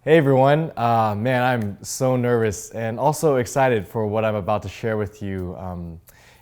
Hey everyone, man, I'm so nervous and also excited for what I'm about to share with you.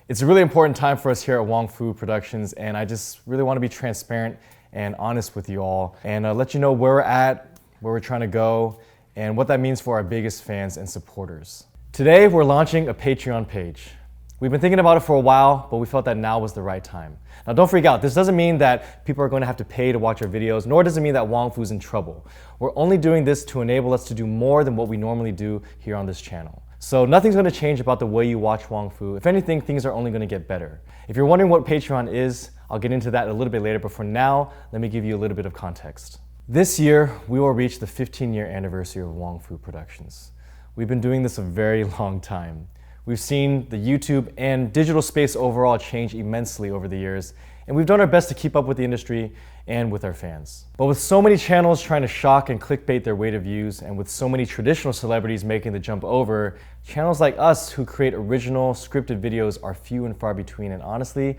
It's a really important time for us here at Wong Fu Productions, and I just really want to be transparent and honest with you all and let you know where we're at, where we're trying to go, and what that means for our biggest fans and supporters. Today, we're launching a Patreon page. We've been thinking about it for a while, but we felt that now was the right time. Now don't freak out, this doesn't mean that people are going to have to pay to watch our videos, nor does it mean that Wong Fu's in trouble. We're only doing this to enable us to do more than what we normally do here on this channel. So nothing's going to change about the way you watch Wong Fu. If anything, things are only going to get better. If you're wondering what Patreon is, I'll get into that a little bit later, but for now, let me give you a little bit of context. This year, we will reach the 15-year anniversary of Wong Fu Productions. We've been doing this a very long time. We've seen the YouTube and digital space overall change immensely over the years, and we've done our best to keep up with the industry and with our fans. But with so many channels trying to shock and clickbait their way to views, and with so many traditional celebrities making the jump over, channels like us who create original, scripted videos are few and far between, and honestly,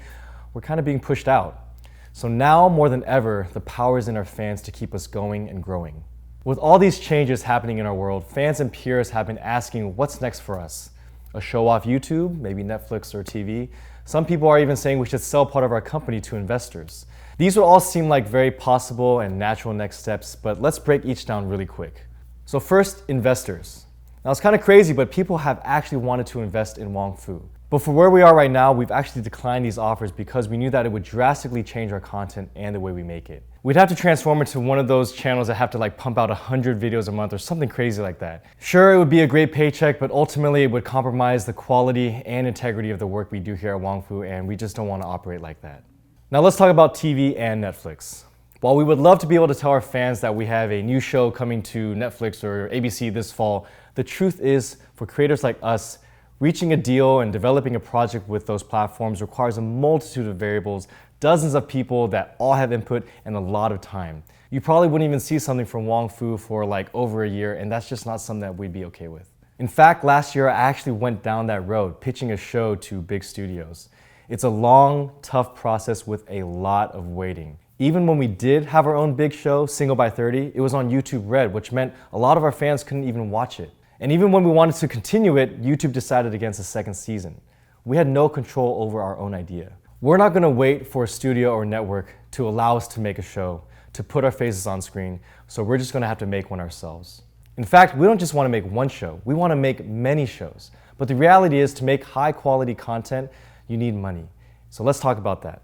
we're kind of being pushed out. So now, more than ever, the power is in our fans to keep us going and growing. With all these changes happening in our world, fans and peers have been asking what's next for us. A show off YouTube, maybe Netflix or TV. Some people are even saying we should sell part of our company to investors. These would all seem like very possible and natural next steps, but let's break each down really quick. So first, investors. Now it's kind of crazy, but people have actually wanted to invest in Wong Fu. But for where we are right now, we've actually declined these offers because we knew that it would drastically change our content and the way we make it. We'd have to transform it to one of those channels that have to pump out 100 videos a month or something crazy like that. Sure, it would be a great paycheck, but ultimately it would compromise the quality and integrity of the work we do here at Wong Fu, and we just don't want to operate like that. Now let's talk about TV and Netflix. While we would love to be able to tell our fans that we have a new show coming to Netflix or ABC this fall, the truth is, for creators like us, reaching a deal and developing a project with those platforms requires a multitude of variables, dozens of people that all have input, and a lot of time. You probably wouldn't even see something from Wong Fu for over a year, and that's just not something that we'd be okay with. In fact, last year I actually went down that road, pitching a show to big studios. It's a long, tough process with a lot of waiting. Even when we did have our own big show, Single by 30, it was on YouTube Red, which meant a lot of our fans couldn't even watch it. And even when we wanted to continue it, YouTube decided against the second season. We had no control over our own idea. We're not gonna wait for a studio or network to allow us to make a show, to put our faces on screen, so we're just gonna have to make one ourselves. In fact, we don't just wanna make one show, we wanna make many shows. But the reality is, to make high quality content, you need money. So let's talk about that.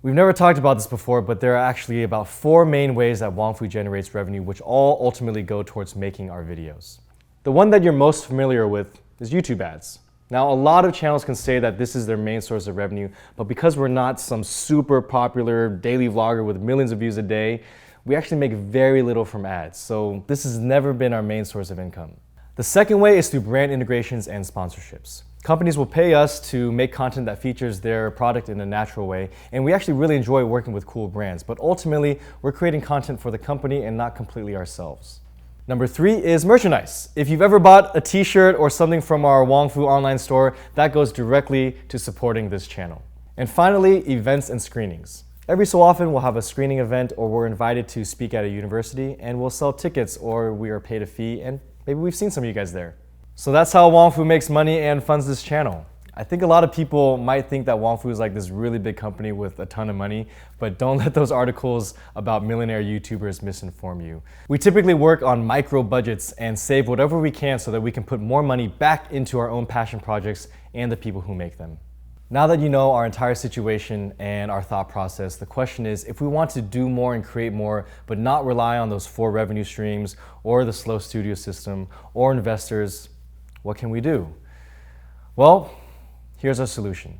We've never talked about this before, but there are actually about 4 main ways that Wong Fu generates revenue, which all ultimately go towards making our videos. The one that you're most familiar with is YouTube ads. Now, a lot of channels can say that this is their main source of revenue, but because we're not some super popular daily vlogger with millions of views a day, we actually make very little from ads. So this has never been our main source of income. The second way is through brand integrations and sponsorships. Companies will pay us to make content that features their product in a natural way, and we actually really enjoy working with cool brands, but ultimately, we're creating content for the company and not completely ourselves. Number 3 is merchandise. If you've ever bought a t-shirt or something from our Wong Fu online store, that goes directly to supporting this channel. And finally, events and screenings. Every so often, we'll have a screening event or we're invited to speak at a university, and we'll sell tickets or we are paid a fee, and maybe we've seen some of you guys there. So that's how Wong Fu makes money and funds this channel. I think a lot of people might think that Wong Fu is like this really big company with a ton of money, but don't let those articles about millionaire YouTubers misinform you. We typically work on micro budgets and save whatever we can so that we can put more money back into our own passion projects and the people who make them. Now that you know our entire situation and our thought process, the question is, if we want to do more and create more, but not rely on those 4 revenue streams or the slow studio system or investors, what can we do? Well, here's our solution.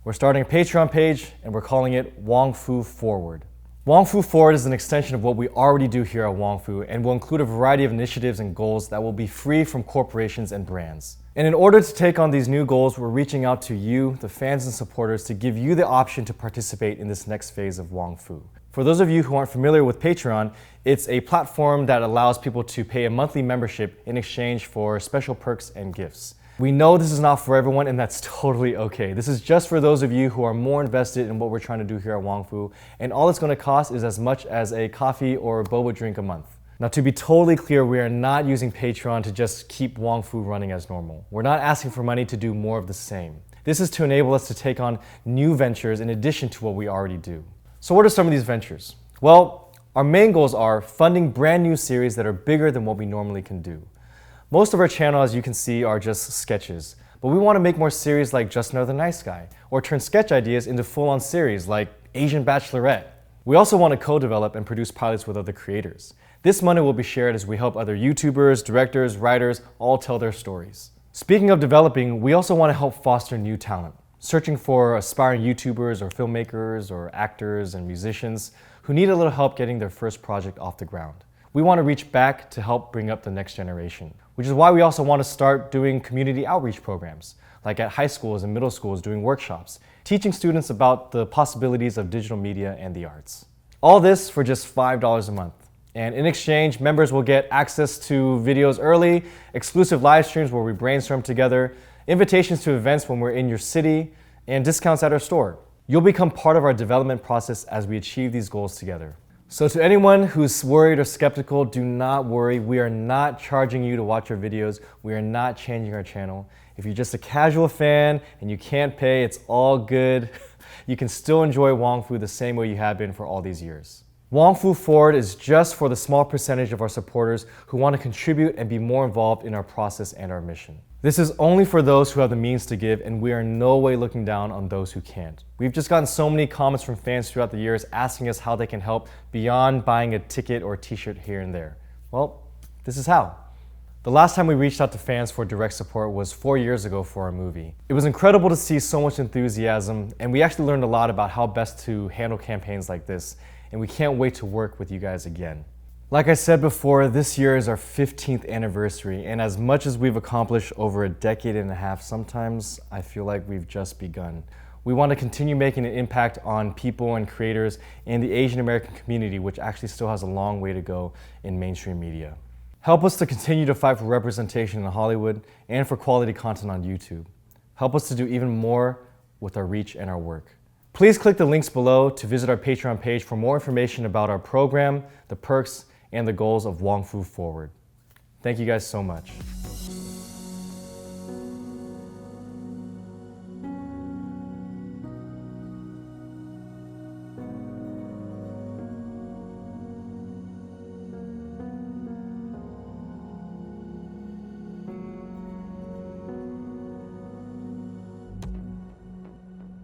We're starting a Patreon page and we're calling it Wong Fu Forward. Wong Fu Forward is an extension of what we already do here at Wong Fu and will include a variety of initiatives and goals that will be free from corporations and brands. And in order to take on these new goals, we're reaching out to you, the fans and supporters, to give you the option to participate in this next phase of Wong Fu. For those of you who aren't familiar with Patreon, it's a platform that allows people to pay a monthly membership in exchange for special perks and gifts. We know this is not for everyone, and that's totally okay. This is just for those of you who are more invested in what we're trying to do here at Wong Fu, and all it's going to cost is as much as a coffee or boba drink a month. Now, to be totally clear, we are not using Patreon to just keep Wong Fu running as normal. We're not asking for money to do more of the same. This is to enable us to take on new ventures in addition to what we already do. So what are some of these ventures? Well, our main goals are funding brand new series that are bigger than what we normally can do. Most of our channel, as you can see, are just sketches, but we want to make more series like Just Another Nice Guy, or turn sketch ideas into full-on series like Asian Bachelorette. We also want to co-develop and produce pilots with other creators. This money will be shared as we help other YouTubers, directors, writers all tell their stories. Speaking of developing, we also want to help foster new talent, searching for aspiring YouTubers or filmmakers or actors and musicians who need a little help getting their first project off the ground. We want to reach back to help bring up the next generation, which is why we also want to start doing community outreach programs, like at high schools and middle schools doing workshops, teaching students about the possibilities of digital media and the arts. All this for just $5 a month. And in exchange, members will get access to videos early, exclusive live streams where we brainstorm together, invitations to events when we're in your city, and discounts at our store. You'll become part of our development process as we achieve these goals together. So to anyone who's worried or skeptical, do not worry. We are not charging you to watch our videos. We are not changing our channel. If you're just a casual fan and you can't pay, it's all good. You can still enjoy Wong Fu the same way you have been for all these years. Wong Fu Forward is just for the small percentage of our supporters who want to contribute and be more involved in our process and our mission. This is only for those who have the means to give, and we are in no way looking down on those who can't. We've just gotten so many comments from fans throughout the years asking us how they can help beyond buying a ticket or a t-shirt here and there. Well, this is how. The last time we reached out to fans for direct support was 4 years ago for our movie. It was incredible to see so much enthusiasm, and we actually learned a lot about how best to handle campaigns like this, and we can't wait to work with you guys again. Like I said before, this year is our 15th anniversary, and as much as we've accomplished over a decade and a half, sometimes I feel like we've just begun. We want to continue making an impact on people and creators in the Asian American community, which actually still has a long way to go in mainstream media. Help us to continue to fight for representation in Hollywood and for quality content on YouTube. Help us to do even more with our reach and our work. Please click the links below to visit our Patreon page for more information about our program, the perks, and the goals of Wong Fu Forward. Thank you guys so much.